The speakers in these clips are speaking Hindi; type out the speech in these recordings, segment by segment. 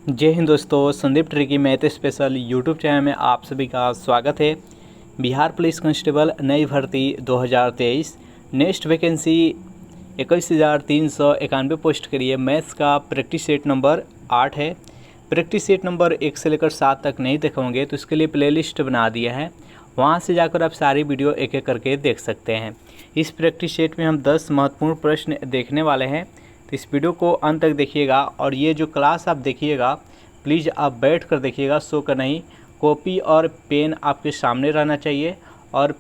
जय हिंद दोस्तों, Sandeep tricky math special YouTube channel में आप सभी का स्वागत है। बिहार पुलिस कांस्टेबल नई भर्ती 2023 नेक्स्ट वैकेंसी 21,391 पोस्ट के लिए मैथ्स का प्रैक्टिस सेट नंबर 8 है। प्रैक्टिस सेट नंबर 1 से लेकर 7 तक नहीं देखोगे तो इसके लिए प्लेलिस्ट बना दिया है, वहाँ से जाकर आप सारी वीडियो एक एक करके देख सकते हैं। इस प्रैक्टिस सेट में हम 10 महत्वपूर्ण प्रश्न देखने वाले हैं, तो इस वीडियो को अंत तक देखिएगा। और ये जो क्लास आप देखिएगा प्लीज़ आप बैठ कर देखिएगा, सो कर नहीं। कॉपी और पेन आपके सामने रहना चाहिए और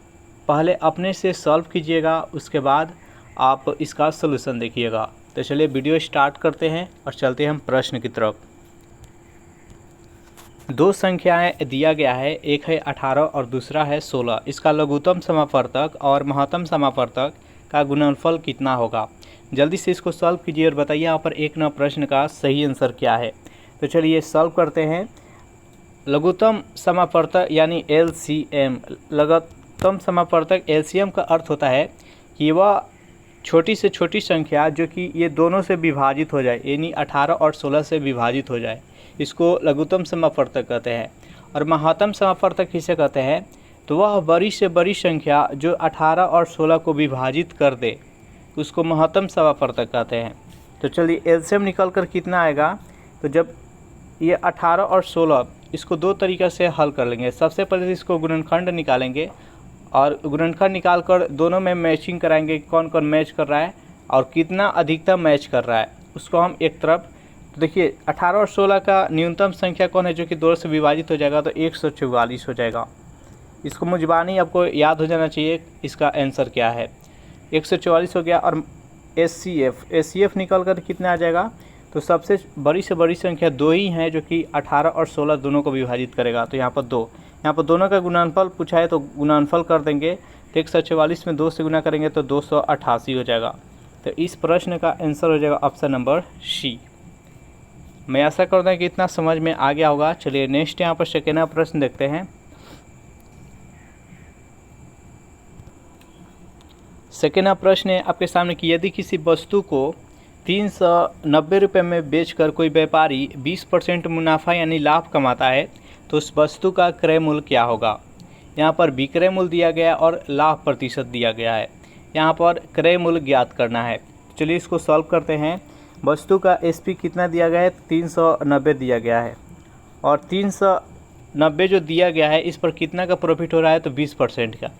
पहले अपने से सॉल्व कीजिएगा, उसके बाद आप इसका सलूशन देखिएगा। तो चलिए वीडियो स्टार्ट करते हैं और चलते हैं हम प्रश्न की तरफ। दो संख्याएं दिया गया है, एक है 18 और दूसरा है 16। इसका लघुत्तम समापवर्तक और महत्तम समापवर्तक का गुणनफल कितना होगा? जल्दी से इसको सॉल्व कीजिए और बताइए यहाँ पर एक नंबर प्रश्न का सही आंसर क्या है। तो चलिए सॉल्व करते हैं। लघुत्तम समापवर्तक यानी LCM, लघुत्तम समापवर्तक LCM का अर्थ होता है कि वह छोटी से छोटी संख्या जो कि ये दोनों से विभाजित हो जाए, यानी 18 और 16 से विभाजित हो जाए, इसको लघुत्तम समापवर्तक कहते हैं। और महत्तम समापवर्तक किसे कहते हैं? तो वह बड़ी से बड़ी संख्या जो 18 और 16 को विभाजित कर दे, उसको महत्तम समापवर्तक कहते हैं। तो चलिए एलसीएम निकल कर कितना आएगा? तो जब ये 18 और 16 इसको दो तरीक़े से हल कर लेंगे। सबसे पहले इसको गुणनखंड निकालेंगे और गुणनखंड निकाल कर दोनों में मैचिंग कराएंगे, कौन कौन मैच कर रहा है और कितना अधिकतम मैच कर रहा है, उसको हम एक तरफ। तो देखिए 18 और 16 का न्यूनतम संख्या कौन है जो कि 2 से विभाजित हो जाएगा? तो 144 हो जाएगा। इसको मुजबानी आपको याद हो जाना चाहिए इसका आंसर क्या है। 144 हो गया। और एचसीएफ निकल कर कितना आ जाएगा? तो सबसे बड़ी से बड़ी संख्या दो ही हैं जो कि 18 और 16 दोनों को विभाजित करेगा। तो यहाँ पर दो, यहाँ पर दोनों का गुणनफल पूछा है तो गुणनफल कर देंगे। तो 144 में 2 से गुना करेंगे तो 288 हो जाएगा। तो इस प्रश्न का आंसर हो जाएगा ऑप्शन नंबर सी। मैं आशा करता हूँ कि इतना समझ में आ गया होगा। चलिए नेक्स्ट यहाँ पर सेकेंड प्रश्न देखते हैं। सेकेंड प्रश्न है आपके सामने कि यदि किसी वस्तु को 390 रुपये में बेचकर कोई व्यापारी 20% मुनाफा यानी लाभ कमाता है तो उस वस्तु का क्रय मूल्य क्या होगा? यहाँ पर विक्रय मूल्य दिया गया और लाभ प्रतिशत दिया गया है। यहाँ पर क्रय मूल्य ज्ञात करना है। चलिए इसको सॉल्व करते हैं। वस्तु का एसपी कितना दिया गया है? 390 दिया गया है और 390 जो दिया गया है इस पर कितना का प्रॉफिट हो रहा है? तो 20% का,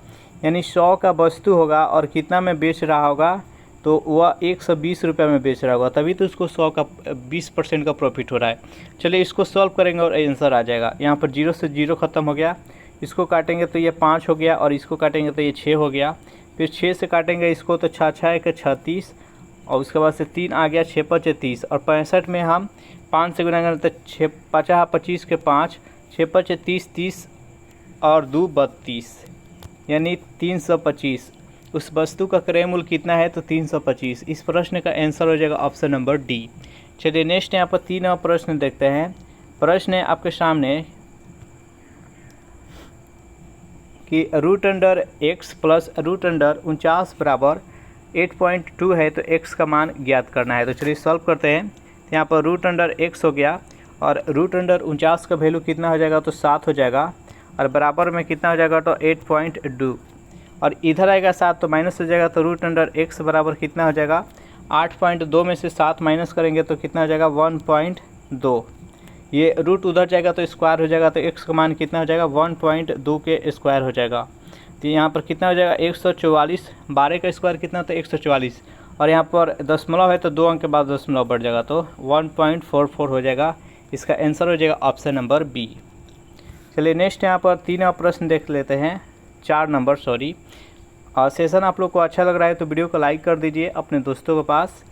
यानी 100 का वस्तु होगा और कितना में बेच रहा होगा? तो वह 120 रुपये में बेच रहा होगा, तभी तो उसको 100 का 20% का प्रॉफिट हो रहा है। चलिए इसको सॉल्व करेंगे और आंसर आ जाएगा। यहाँ पर 0 से 0 ख़त्म हो गया। इसको काटेंगे तो ये 5 हो गया और इसको काटेंगे तो ये 6 हो गया। फिर 6 से काटेंगे इसको तो 6 6 के 36 और उसके बाद से 3 आ गया, 6 5 30 और 65 में हम 5 से गुना करें तो 6 50 25 के 5, 6 5 30 30 और 2 32, यानी 325। उस वस्तु का क्रय मूल्य कितना है? तो 325। इस प्रश्न का आंसर हो जाएगा ऑप्शन नंबर डी। चलिए नेक्स्ट यहाँ पर 3 प्रश्न देखते हैं। प्रश्न है आपके सामने कि √x प्लस √49 बराबर 8.2 है तो x का मान ज्ञात करना है। तो चलिए सॉल्व करते हैं। यहाँ पर √x हो गया और √49 का वैल्यू कितना हो जाएगा? तो 7 हो जाएगा और बराबर में कितना हो जाएगा? तो 8.2 और इधर आएगा 7 तो माइनस हो जाएगा। तो √x बराबर कितना हो जाएगा? 8.2 में से 7 माइनस करेंगे तो कितना हो जाएगा? 1.2। ये रूट उधर जाएगा तो स्क्वायर हो जाएगा। तो x का मान कितना हो जाएगा? 1.2 के स्क्वायर हो जाएगा। तो यहाँ पर कितना हो जाएगा? 144। 12 का स्क्वायर कितना? तो 144 और यहाँ पर दशमलव है तो 2 अंक के बाद दशमलव बढ़ जाएगा तो 1.44 हो जाएगा। इसका आंसर हो जाएगा ऑप्शन नंबर बी। चलिए नेक्स्ट यहाँ पर 3 प्रश्न देख लेते हैं। 4 नंबर सॉरी। सेशन आप लोग को अच्छा लग रहा है तो वीडियो को लाइक कर दीजिए, अपने दोस्तों के पास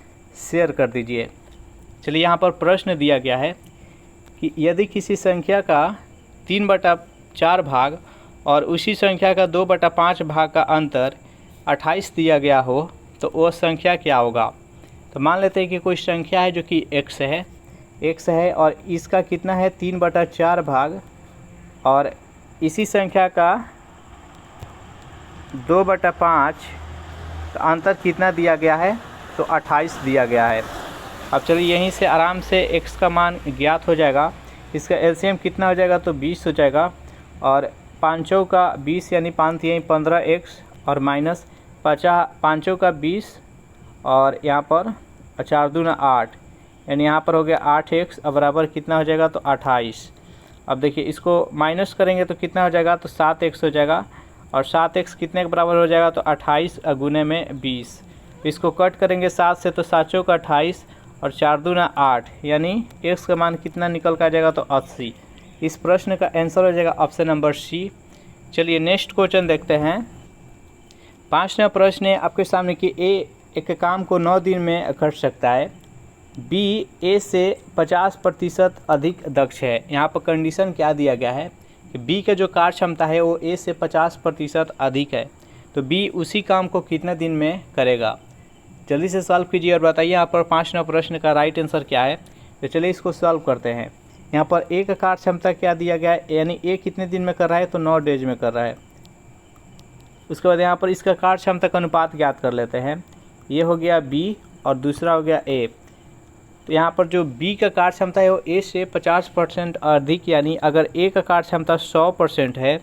शेयर कर दीजिए। चलिए यहाँ पर प्रश्न दिया गया है कि यदि किसी संख्या का 3/4 भाग और उसी संख्या का 2/5 भाग का अंतर 28 दिया गया हो तो वह संख्या क्या होगा? तो मान लेते हैं कि कोई संख्या है जो कि x है और इसका कितना है? 3/4 भाग और इसी संख्या का 2/5 तो अंतर कितना दिया गया है? तो 28 दिया गया है। अब चलिए यहीं से आराम से x का मान ज्ञात हो जाएगा। इसका एलसीएम कितना हो जाएगा तो 20 हो जाएगा, और 5 का 20 यानी 5 यहीं 15x, और माइनस 5 का 20, और यहाँ पर 4 दूना 8, यानी यहाँ पर हो गया 8x। अब बराबर कितना हो जाएगा तो 28। अब देखिए इसको माइनस करेंगे तो कितना हो जाएगा तो 7x हो जाएगा, और 7x कितने के बराबर हो जाएगा तो 28 गुने में 20। इसको कट करेंगे 7 से तो 7 का 28, और 4 दूना 8, यानी x का मान कितना निकल कर आ जाएगा तो 80। इस प्रश्न का आंसर हो जाएगा ऑप्शन नंबर सी। चलिए नेक्स्ट क्वेश्चन देखते हैं। 5वां प्रश्न है आपके सामने कि ए एक काम को 9 दिन में कर सकता है, बी ए से 50% अधिक दक्ष है। यहाँ पर कंडीशन क्या दिया गया है कि बी का जो कार्य क्षमता है वो ए से 50% अधिक है, तो बी उसी काम को कितने दिन में करेगा। जल्दी से सॉल्व कीजिए और बताइए यहाँ पर 5वां प्रश्न का राइट आंसर क्या है। तो चलिए इसको सॉल्व करते हैं। यहाँ पर ए का कार्य क्षमता क्या दिया गया है, यानी ए कितने दिन में कर रहा है तो 9 डेज में कर रहा है। उसके बाद यहाँ पर इसका कार्य क्षमता का अनुपात ज्ञात कर लेते हैं। ये हो गया बी और दूसरा हो गया ए। तो यहाँ पर जो बी का कार्य क्षमता है वो ए से 50% अधिक, यानी अगर ए का कार्य क्षमता 100% है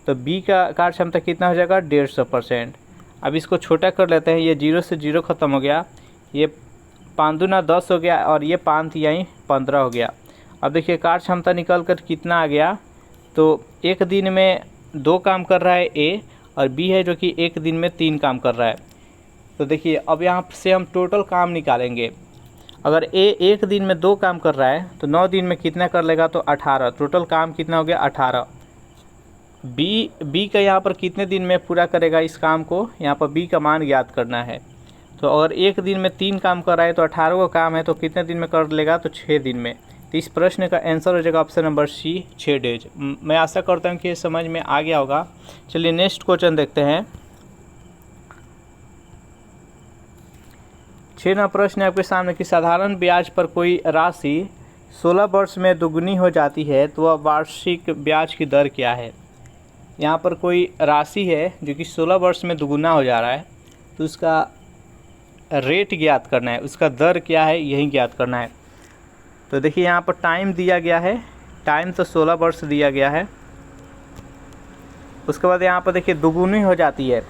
तो बी का कार्य क्षमता कितना हो जाएगा 150%। अब इसको छोटा कर लेते हैं। ये 0 से 0 ख़त्म हो गया, ये 5 दूना 10 हो गया, और ये 5 यहीं 15 हो गया। अब देखिए कार्य क्षमता निकल कर कितना आ गया, तो एक दिन में 2 काम कर रहा है ए, और बी है जो कि एक दिन में 3 काम कर रहा है। तो देखिए अब यहाँ से हम टोटल काम निकालेंगे। अगर ए एक दिन में 2 काम कर रहा है तो 9 दिन में कितना कर लेगा तो 18। टोटल काम कितना हो गया 18। बी का यहाँ पर कितने दिन में पूरा करेगा इस काम को, यहाँ पर बी का मान ज्ञात करना है। तो अगर एक दिन में 3 काम कर रहा है तो 18 का काम है, तो कितने दिन में कर लेगा तो 6 दिन में। तो इस प्रश्न का आंसर हो जाएगा ऑप्शन नंबर सी 6 डेज। मैं आशा करता हूँ कि ये समझ में आ गया होगा। चलिए नेक्स्ट क्वेश्चन देखते हैं। 6वां प्रश्न है आपके सामने कि साधारण ब्याज पर कोई राशि 16 वर्ष में दोगुनी हो जाती है तो वह वार्षिक ब्याज की दर क्या है। यहाँ पर कोई राशि है जो कि 16 वर्ष में दोगुना हो जा रहा है, तो उसका रेट ज्ञात करना है, उसका दर क्या है यही ज्ञात करना है। तो देखिए यहाँ पर टाइम दिया गया है, टाइम तो 16 वर्ष दिया गया है। उसके बाद यहाँ पर देखिए दोगुनी हो जाती है,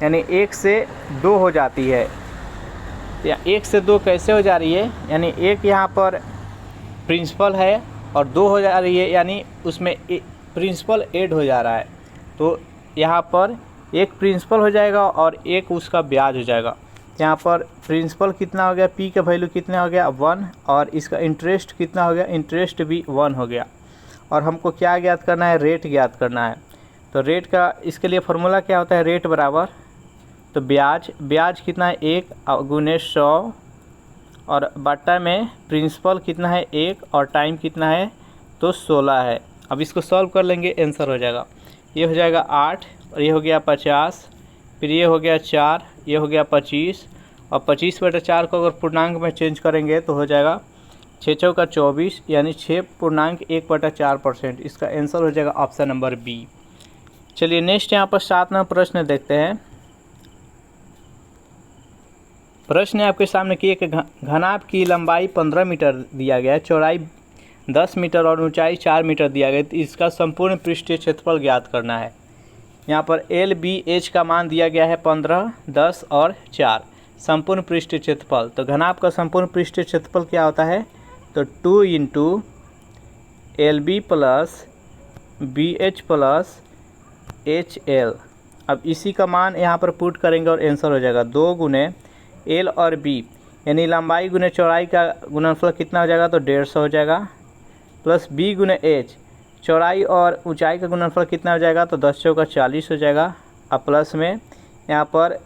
यानी 1 से 2 हो जाती है। या 1 से 2 कैसे हो जा रही है, यानी एक यहाँ पर प्रिंसिपल है और 2 हो जा रही है, यानी उसमें प्रिंसिपल ऐड हो जा रहा है। तो यहाँ पर एक प्रिंसिपल हो जाएगा और एक उसका ब्याज हो जाएगा। यहाँ पर प्रिंसिपल कितना हो गया, पी का वैल्यू कितना हो गया 1, और इसका इंटरेस्ट कितना हो गया, इंटरेस्ट भी 1 हो गया। और हमको क्या ज्ञात करना है, रेट ज्ञात करना है। तो रेट का इसके लिए फार्मूला क्या होता है, रेट बराबर तो ब्याज कितना है 1 गुने 100, और बट्टा में प्रिंसिपल कितना है 1 और टाइम कितना है तो 16 है। अब इसको सॉल्व कर लेंगे, आंसर हो जाएगा। ये हो जाएगा 8, और ये हो गया 50, फिर ये हो गया 4, ये हो गया 25, और 25/4 को अगर पूर्णांक में चेंज करेंगे तो हो जाएगा 6 चौका 24, यानी 6.1/4%। इसका आंसर हो जाएगा ऑप्शन नंबर बी। चलिए नेक्स्ट यहाँ पर 7वां प्रश्न देखते हैं। प्रश्न है आपके सामने कि एक घनाभ की लंबाई 15 मीटर दिया गया है, चौड़ाई 10 मीटर और ऊंचाई 4 मीटर दिया गया है। तो इसका संपूर्ण पृष्ठीय क्षेत्रफल ज्ञात करना है। यहाँ पर एल बी एच का मान दिया गया है 15, 10 और 4। संपूर्ण पृष्ठीय क्षेत्रफल, तो घनाभ का संपूर्ण पृष्ठीय क्षेत्रफल क्या होता है तो 2 × LB plus BH plus HL। अब इसी का मान यहाँ पर पुट करेंगे और आंसर हो जाएगा 2 गुने L और B, यानी लंबाई गुने चौड़ाई का गुणनफल कितना हो जाएगा तो 150 हो जाएगा, प्लस B गुने H, चौड़ाई और ऊंचाई का गुणनफल कितना हो जाएगा तो 10 चौका 40 हो जाएगा। अब प्लस में यहाँ पर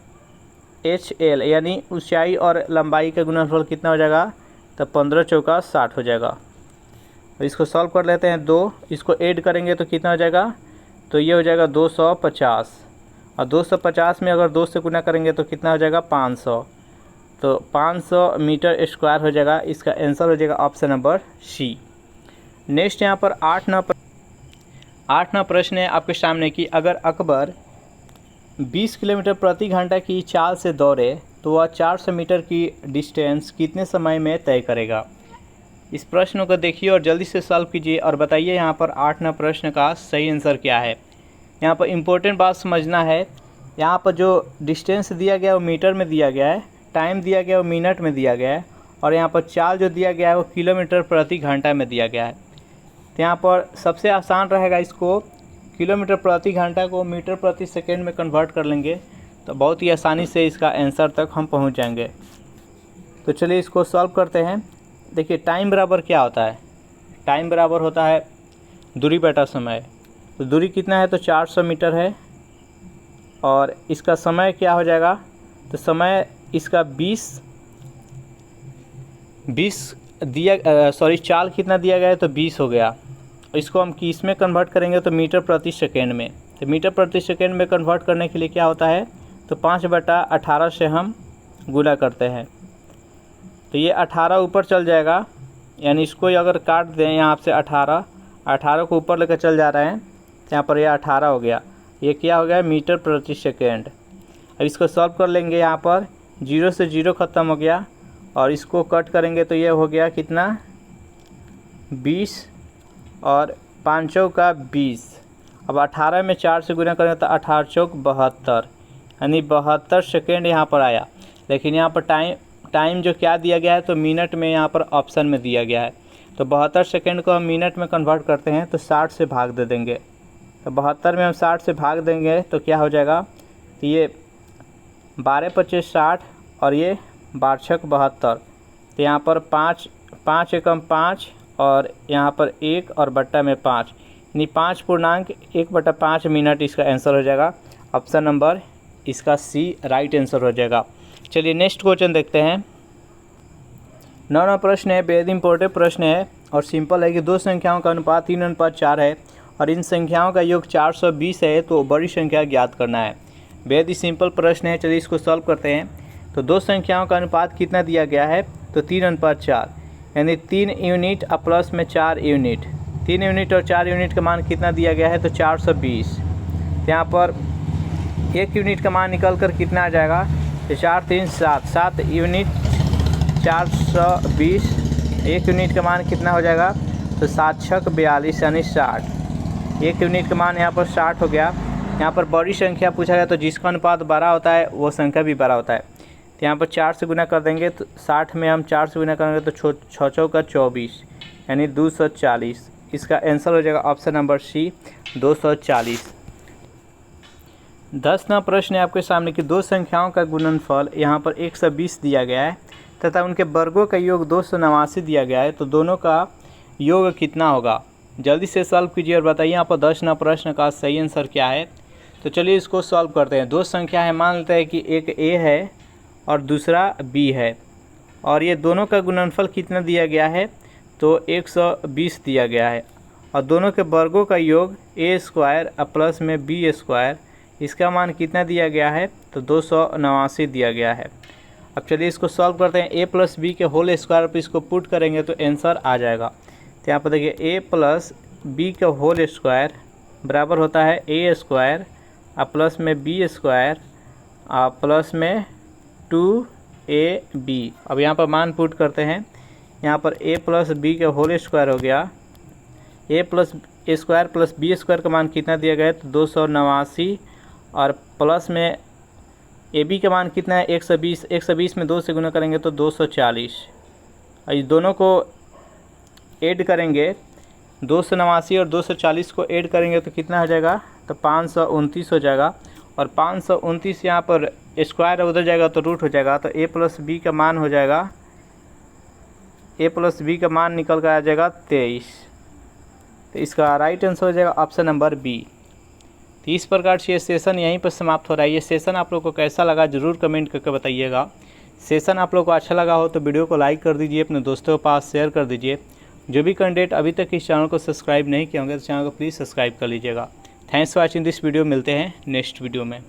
HL, यानी ऊंचाई और लंबाई का गुणनफल कितना हो जाएगा तो 15 चौका 60 हो जाएगा। तो इसको सॉल्व कर लेते हैं। 2 इसको ऐड करेंगे तो कितना हो जाएगा तो ये हो जाएगा 250, और 250 में अगर 2 से गुना करेंगे तो कितना हो जाएगा 500। तो 500 मीटर स्क्वायर हो जाएगा। इसका आंसर हो जाएगा ऑप्शन नंबर सी। नेक्स्ट यहाँ पर 8वां प्रश्न है आपके सामने कि अगर अकबर 20 किलोमीटर प्रति घंटा की चाल से दौड़े तो वह 400 मीटर की डिस्टेंस कितने समय में तय करेगा। इस प्रश्न को देखिए और जल्दी से सॉल्व कीजिए और बताइए यहाँ पर 8वां प्रश्न का सही आंसर क्या है। यहाँ पर इम्पोर्टेंट बात समझना है, यहाँ पर जो डिस्टेंस दिया गया है वो मीटर में दिया गया है, टाइम दिया गया है वो मिनट में दिया गया है, और यहाँ पर चाल जो दिया गया है वो किलोमीटर प्रति घंटा में दिया गया है। तो यहाँ पर सबसे आसान रहेगा, इसको किलोमीटर प्रति घंटा को मीटर प्रति सेकेंड में कन्वर्ट कर लेंगे तो बहुत ही आसानी से इसका आंसर तक हम पहुँच जाएंगे। तो चलिए इसको सॉल्व करते हैं। देखिए टाइम बराबर क्या होता है, टाइम बराबर होता है दूरी बटा समय। तो दूरी कितना है, तो 400 मीटर है, और इसका समय क्या हो जाएगा, तो समय इसका 20 दिया चाल कितना दिया गया है, तो 20 हो गया। इसको हम किस में कन्वर्ट करेंगे, तो मीटर प्रति सेकेंड में। तो मीटर प्रति सेकेंड में कन्वर्ट करने के लिए क्या होता है, तो 5/18 से हम गुणा करते हैं। तो ये 18 ऊपर चल जाएगा, यानी इसको अगर काट दें यहाँ से 18 को ऊपर लेकर चल जा रहे हैं, तो यहाँ पर ये 18 हो गया। ये क्या हो गया, मीटर प्रति सेकेंड। अब इसको सॉल्व कर लेंगे, यहाँ पर 0 से 0 ख़त्म हो गया, और इसको कट करेंगे तो ये हो गया कितना, 20 और 5 चौका 20। अब 18 में 4 से गुना करेंगे तो 18 चौक 72, यानी 72 सेकेंड यहाँ पर आया। लेकिन यहाँ पर टाइम जो क्या दिया गया है, तो मिनट में यहाँ पर ऑप्शन में दिया गया है। तो 72 सेकेंड को हम मिनट में कन्वर्ट करते हैं तो 60 से भाग दे देंगे। तो 72 में हम 60 से भाग देंगे तो क्या हो जाएगा, तो ये 12×25 60 और ये 12×6 72। तो यहाँ पर 5 एकम 5 और यहाँ पर 1 और बट्टा में 5, यानी 5.1/5 मिनट इसका आंसर हो जाएगा। ऑप्शन नंबर इसका सी राइट आंसर हो जाएगा। चलिए नेक्स्ट क्वेश्चन देखते हैं। 9वां प्रश्न है, बेहद इंपॉर्टेंट प्रश्न है और सिंपल है कि दो संख्याओं का अनुपात 3:4 है और इन संख्याओं का योग 420 है, तो बड़ी संख्या ज्ञात करना है। बेहद ही सिंपल प्रश्न है, चलिए इसको सॉल्व करते हैं। तो दो संख्याओं का अनुपात कितना दिया गया है, तो 3:4, यानी 3 यूनिट और प्लस में 4 यूनिट। 3 यूनिट और 4 यूनिट का मान कितना दिया गया है, तो 420। यहाँ पर 1 यूनिट का मान निकल कर कितना आ जाएगा, तो 4 3 7, 7 यूनिट 420। 1 यूनिट का मान कितना हो जाएगा, तो 7 6 42, यानी 60। 1 यूनिट का मान यहाँ पर 60 हो गया। यहाँ पर बड़ी संख्या पूछा गया, तो जिसका अनुपात बड़ा होता है वो संख्या भी बड़ा होता है। तो यहाँ पर 4 से गुना कर देंगे, तो 60 में हम 4 से गुना करेंगे तो 6 चौका 24, यानी 240। इसका आंसर हो जाएगा ऑप्शन नंबर सी 240। 10वां प्रश्न है आपके सामने कि दो संख्याओं का गुणनफल यहाँ पर 120 दिया गया है तथा उनके वर्गों का योग 289 दिया गया है, तो दोनों का योग कितना होगा। जल्दी से सॉल्व कीजिए और बताइए यहाँ पर 10वां प्रश्न का सही आंसर क्या है। तो चलिए इसको सॉल्व करते हैं। दो संख्या है, मान लेते हैं कि एक ए है और दूसरा बी है, और ये दोनों का गुणनफल कितना दिया गया है, तो 120 दिया गया है, और दोनों के वर्गों का योग a² प्लस में b², इसका मान कितना दिया गया है, तो 289 दिया गया है। अब चलिए इसको सॉल्व करते हैं। a + b के होल स्क्वायर पर इसको पुट करेंगे तो आंसर आ जाएगा। तो यहाँ पर देखिए a + b का होल स्क्वायर बराबर होता है a² प्लस में b² प्लस में 2ab। अब यहाँ पर मान पुट करते हैं। यहाँ पर a + b का होल स्क्वायर हो गया, a + a² प्लस b² का मान कितना दिया गया है, तो 289, और प्लस में ए बी का मान कितना है, 120। 120 में 2 से गुना करेंगे तो 240, और इस दोनों को ऐड करेंगे, 289 और 240 को ऐड करेंगे तो कितना हो जाएगा, तो 529 हो जाएगा, और 529 यहाँ पर स्क्वायर उधर जाएगा तो रूट हो जाएगा। तो a + b का मान हो जाएगा, a + b का मान निकल कर आ जाएगा 23। तो इसका राइट आंसर हो जाएगा ऑप्शन नंबर बी। तो इस प्रकार से ये सेशन यहीं पर समाप्त हो रहा है। ये सेशन आप लोग को कैसा लगा ज़रूर कमेंट करके बताइएगा। सेशन आप लोग को अच्छा लगा हो तो वीडियो को लाइक कर दीजिए, अपने दोस्तों के पास शेयर कर दीजिए। जो भी कैंडिडेट अभी तक इस चैनल को सब्सक्राइब नहीं किए होंगे तो चैनल को प्लीज़ सब्सक्राइब कर लीजिएगा। Thanks for watching this video. मिलते हैं नेक्स्ट वीडियो में।